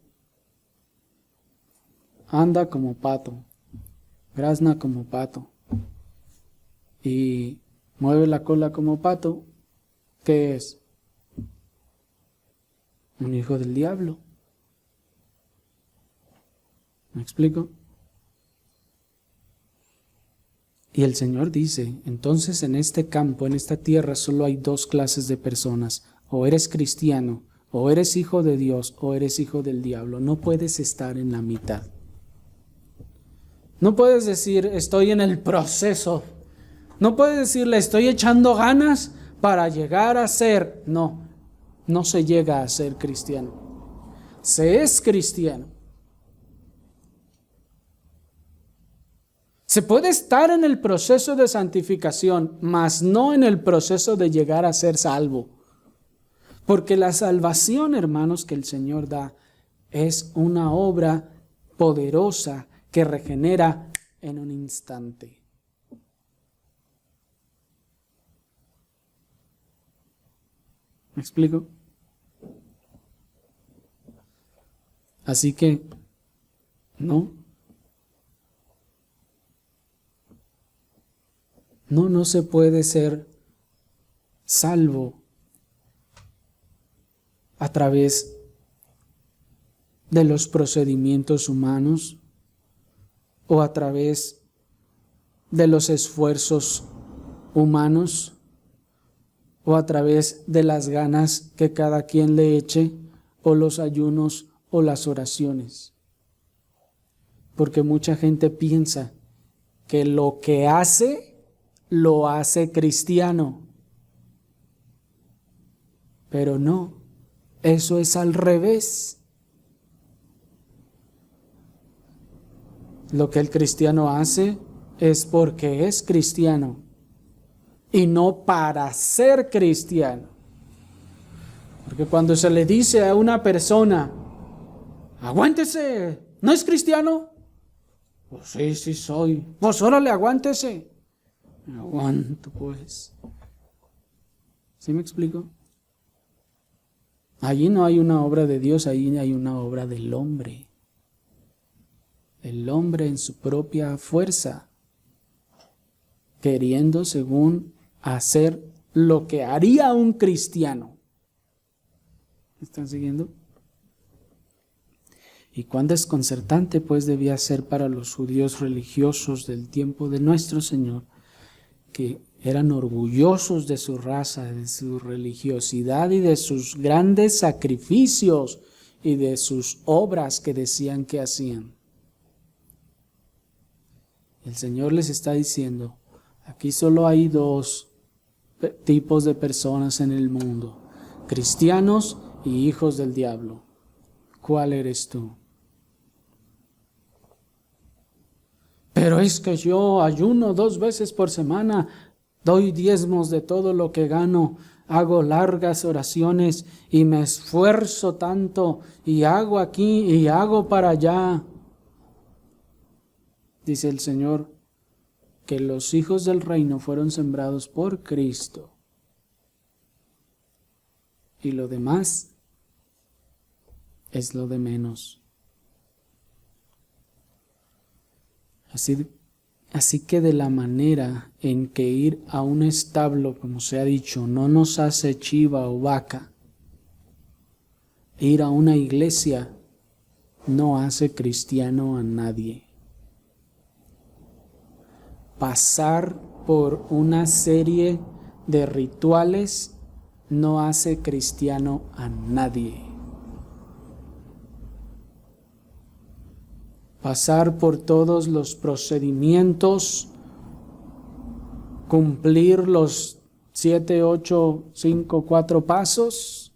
Anda como pato, grazna como pato y mueve la cola como pato. ¿Qué es? Un hijo del diablo. ¿Me explico? Y el Señor dice, entonces en este campo, en esta tierra, solo hay dos clases de personas. O eres cristiano, o eres hijo de Dios, o eres hijo del diablo. No puedes estar en la mitad. No puedes decir, estoy en el proceso. No puedes decirle, estoy echando ganas para llegar a ser. No, no se llega a ser cristiano. Se es cristiano. Se puede estar en el proceso de santificación, mas no en el proceso de llegar a ser salvo. Porque la salvación, hermanos, que el Señor da es una obra poderosa que regenera en un instante. ¿Me explico? Así que, no se puede ser salvo a través de los procedimientos humanos o a través de los esfuerzos humanos o a través de las ganas que cada quien le eche o los ayunos o las oraciones. Porque mucha gente piensa que lo que hace lo hace cristiano. Pero no, eso es al revés. Lo que el cristiano hace es porque es cristiano y no para ser cristiano. Porque cuando se le dice a una persona, aguántese, ¿no es cristiano? Pues sí soy. Pues órale, aguántese. Me aguanto, pues. ¿Sí me explico? Allí no hay una obra de Dios, allí hay una obra del hombre. El hombre en su propia fuerza, queriendo según hacer lo que haría un cristiano. ¿Me están siguiendo? Y cuán desconcertante pues debía ser para los judíos religiosos del tiempo de nuestro Señor, que eran orgullosos de su raza, de su religiosidad y de sus grandes sacrificios y de sus obras que decían que hacían. El Señor les está diciendo, aquí solo hay dos tipos de personas en el mundo, cristianos y hijos del diablo. ¿Cuál eres tú? Pero es que yo ayuno 2 veces por semana, doy diezmos de todo lo que gano, hago largas oraciones y me esfuerzo tanto y hago aquí y hago para allá. Dice el Señor que los hijos del reino fueron sembrados por Cristo. Y lo demás es lo de menos. Así que de la manera en que ir a un establo, como se ha dicho, no nos hace chiva o vaca, ir a una iglesia no hace cristiano a nadie. pasar por una serie de rituales no hace cristiano a nadie. Pasar por todos los procedimientos, cumplir los 7, 8, 5, 4 pasos,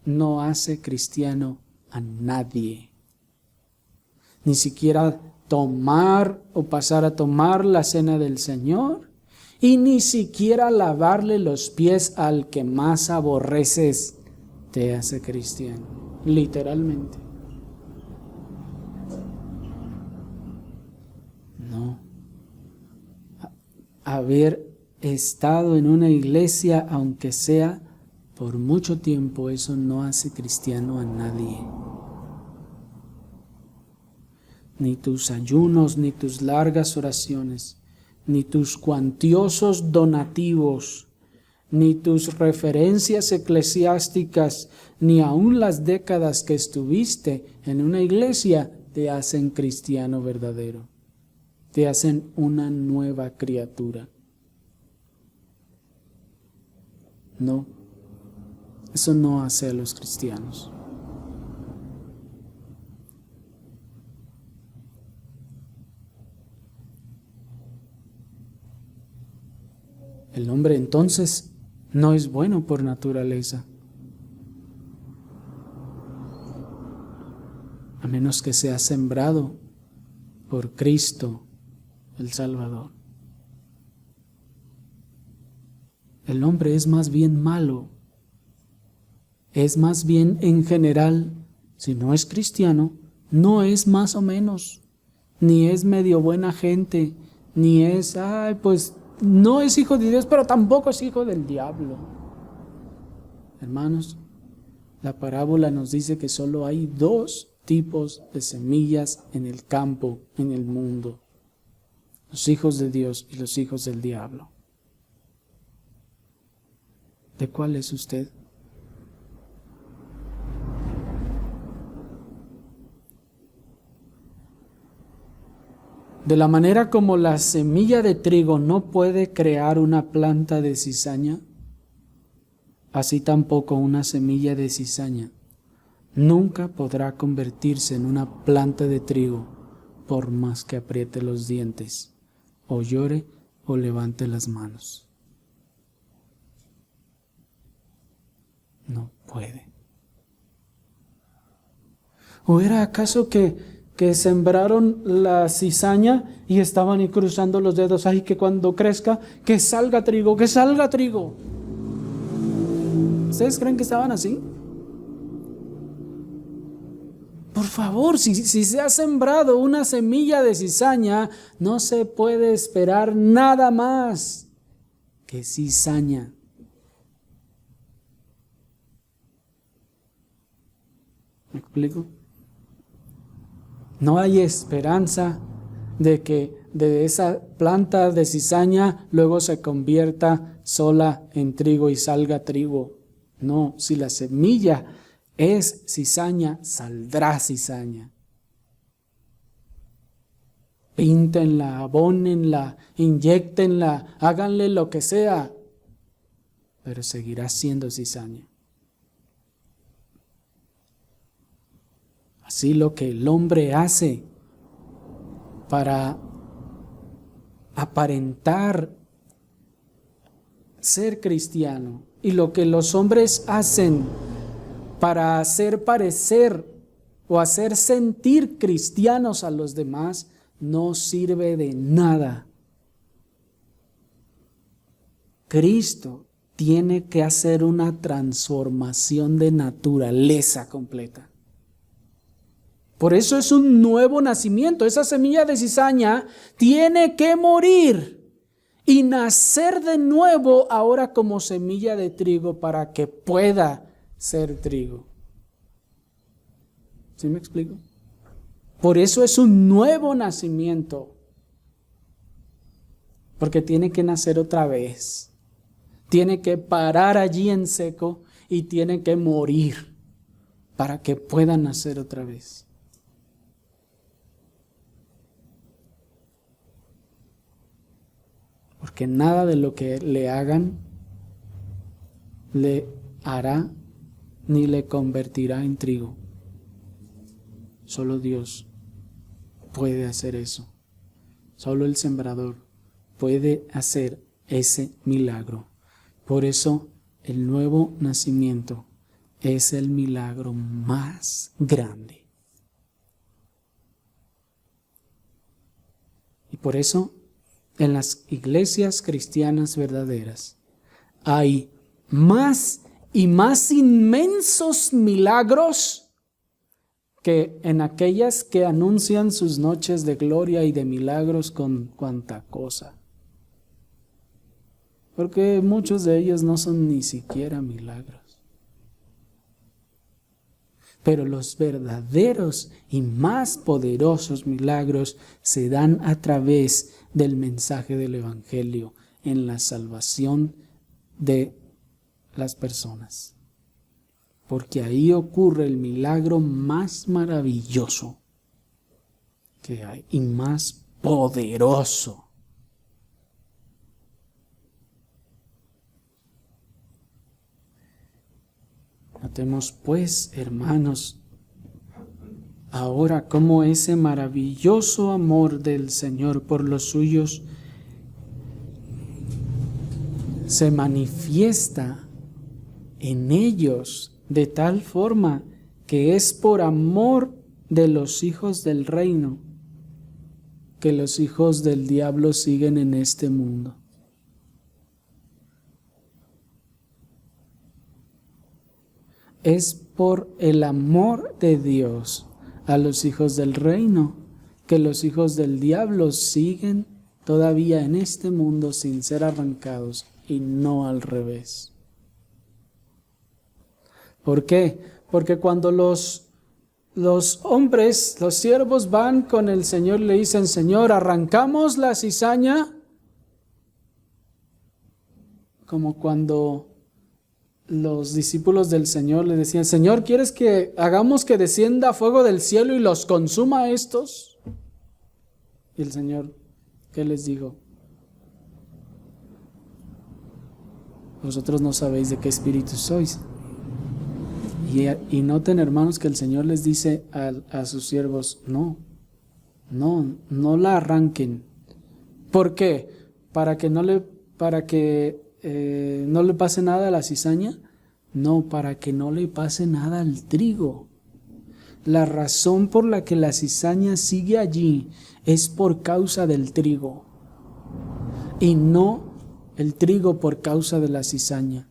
no hace cristiano a nadie. Ni siquiera tomar o pasar a tomar la cena del Señor, y ni siquiera lavarle los pies al que más aborreces te hace cristiano, literalmente. No. Haber estado en una iglesia, aunque sea por mucho tiempo, eso no hace cristiano a nadie. Ni tus ayunos, ni tus largas oraciones, ni tus cuantiosos donativos, ni tus referencias eclesiásticas, ni aun las décadas que estuviste en una iglesia te hacen cristiano verdadero. Te hacen una nueva criatura. No, eso no hace a los cristianos. El hombre entonces no es bueno por naturaleza, a menos que sea sembrado por Cristo el Salvador. El hombre es más bien malo, es más bien en general, si no es cristiano, no es más o menos, ni es medio buena gente, ni es, pues no es hijo de Dios, pero tampoco es hijo del diablo. Hermanos, la parábola nos dice que solo hay 2 tipos de semillas en el campo, en el mundo: los hijos de Dios y los hijos del diablo. ¿De cuál es usted? De la manera como la semilla de trigo no puede crear una planta de cizaña, así tampoco una semilla de cizaña nunca podrá convertirse en una planta de trigo, por más que apriete los dientes, o llore, o levante las manos. No puede. ¿O era acaso que sembraron la cizaña y estaban ahí cruzando los dedos? ¡Ay, que cuando crezca, que salga trigo, que salga trigo! ¿Ustedes creen que estaban así? Por favor, si se ha sembrado una semilla de cizaña, no se puede esperar nada más que cizaña. ¿Me explico? No hay esperanza de que de esa planta de cizaña luego se convierta sola en trigo y salga trigo. No, si la semilla es cizaña, saldrá cizaña. Píntenla, abónenla, inyéctenla, háganle lo que sea, pero seguirá siendo cizaña. Así lo que el hombre hace para aparentar ser cristiano y lo que los hombres hacen para hacer parecer o hacer sentir cristianos a los demás no sirve de nada. Cristo tiene que hacer una transformación de naturaleza completa. Por eso es un nuevo nacimiento. Esa semilla de cizaña tiene que morir y nacer de nuevo ahora como semilla de trigo para que pueda ser trigo. ¿Sí me explico? Por eso es un nuevo nacimiento. Porque tiene que nacer otra vez. Tiene que parar allí en seco y tiene que morir para que pueda nacer otra vez. porque nada de lo que le hagan le hará ni le convertirá en trigo. Solo Dios puede hacer eso. Solo el sembrador puede hacer ese milagro. Por eso el nuevo nacimiento es el milagro más grande. Y por eso en las iglesias cristianas verdaderas hay más y más inmensos milagros que en aquellas que anuncian sus noches de gloria y de milagros con cuanta cosa. Porque muchos de ellos no son ni siquiera milagros. Pero los verdaderos y más poderosos milagros se dan a través del mensaje del Evangelio en la salvación de las personas. Porque ahí ocurre el milagro más maravilloso que hay y más poderoso. Notemos pues, hermanos, ahora cómo ese maravilloso amor del Señor por los suyos se manifiesta en ellos de tal forma que es por amor de los hijos del reino que los hijos del diablo siguen en este mundo. Es por el amor de Dios a los hijos del reino que los hijos del diablo siguen todavía en este mundo sin ser arrancados y no al revés. ¿Por qué? Porque cuando los hombres, los siervos van con el Señor y le dicen: Señor, arrancamos la cizaña, como cuando los discípulos del Señor le decían: Señor, ¿quieres que hagamos que descienda fuego del cielo y los consuma a estos? Y el Señor, ¿qué les dijo? Vosotros no sabéis de qué espíritu sois. Y noten, hermanos, que el Señor les dice a sus siervos: no la arranquen. ¿Por qué? ¿Para que no le pase nada a la cizaña? No, para que no le pase nada al trigo. La razón por la que la cizaña sigue allí es por causa del trigo, y no el trigo por causa de la cizaña.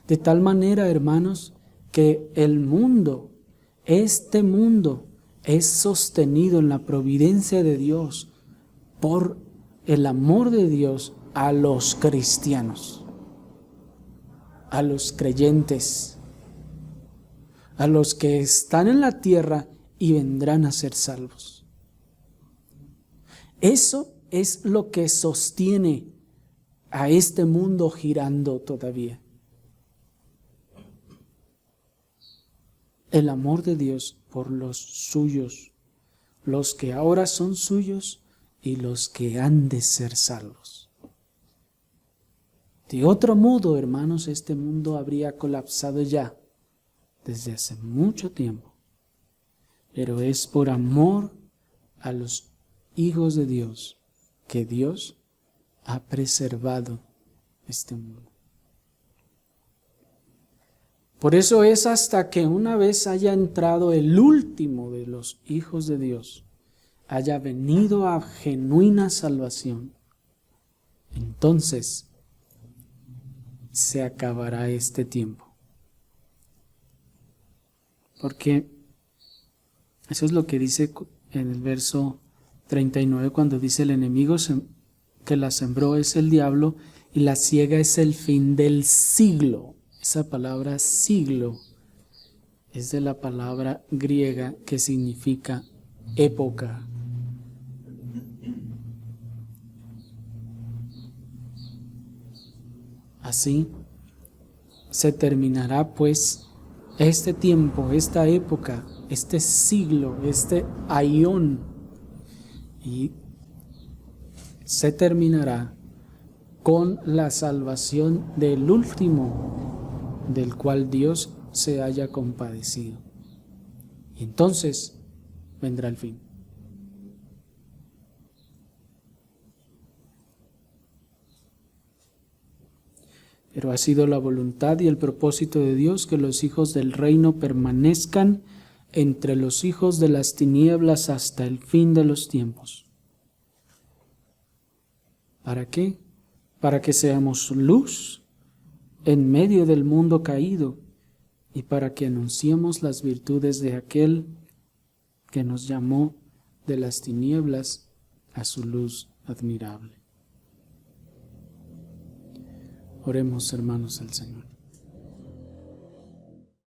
De tal manera, hermanos, que el mundo, este mundo, es sostenido en la providencia de Dios por el amor de Dios a los cristianos, a los creyentes, a los que están en la tierra y vendrán a ser salvos. Eso es lo que sostiene a este mundo girando todavía. El amor de Dios por los suyos, los que ahora son suyos y los que han de ser salvos. De otro modo, hermanos, este mundo habría colapsado ya desde hace mucho tiempo. Pero es por amor a los hijos de Dios que Dios ha preservado este mundo. Por eso es hasta que una vez haya entrado el último de los hijos de Dios, haya venido a genuina salvación, entonces se acabará este tiempo. Porque eso es lo que dice en el verso 39, cuando dice: el enemigo que la sembró es el diablo y la siega es el fin del siglo. Esa palabra siglo es de la palabra griega que significa época. Así se terminará pues este tiempo, esta época, este siglo, este aión, y se terminará con la salvación del último, del cual Dios se haya compadecido. Y entonces vendrá el fin. Pero ha sido la voluntad y el propósito de Dios que los hijos del reino permanezcan entre los hijos de las tinieblas hasta el fin de los tiempos. ¿Para qué? Para que seamos luz en medio del mundo caído y para que anunciemos las virtudes de aquel que nos llamó de las tinieblas a su luz admirable. Oremos, hermanos, al Señor.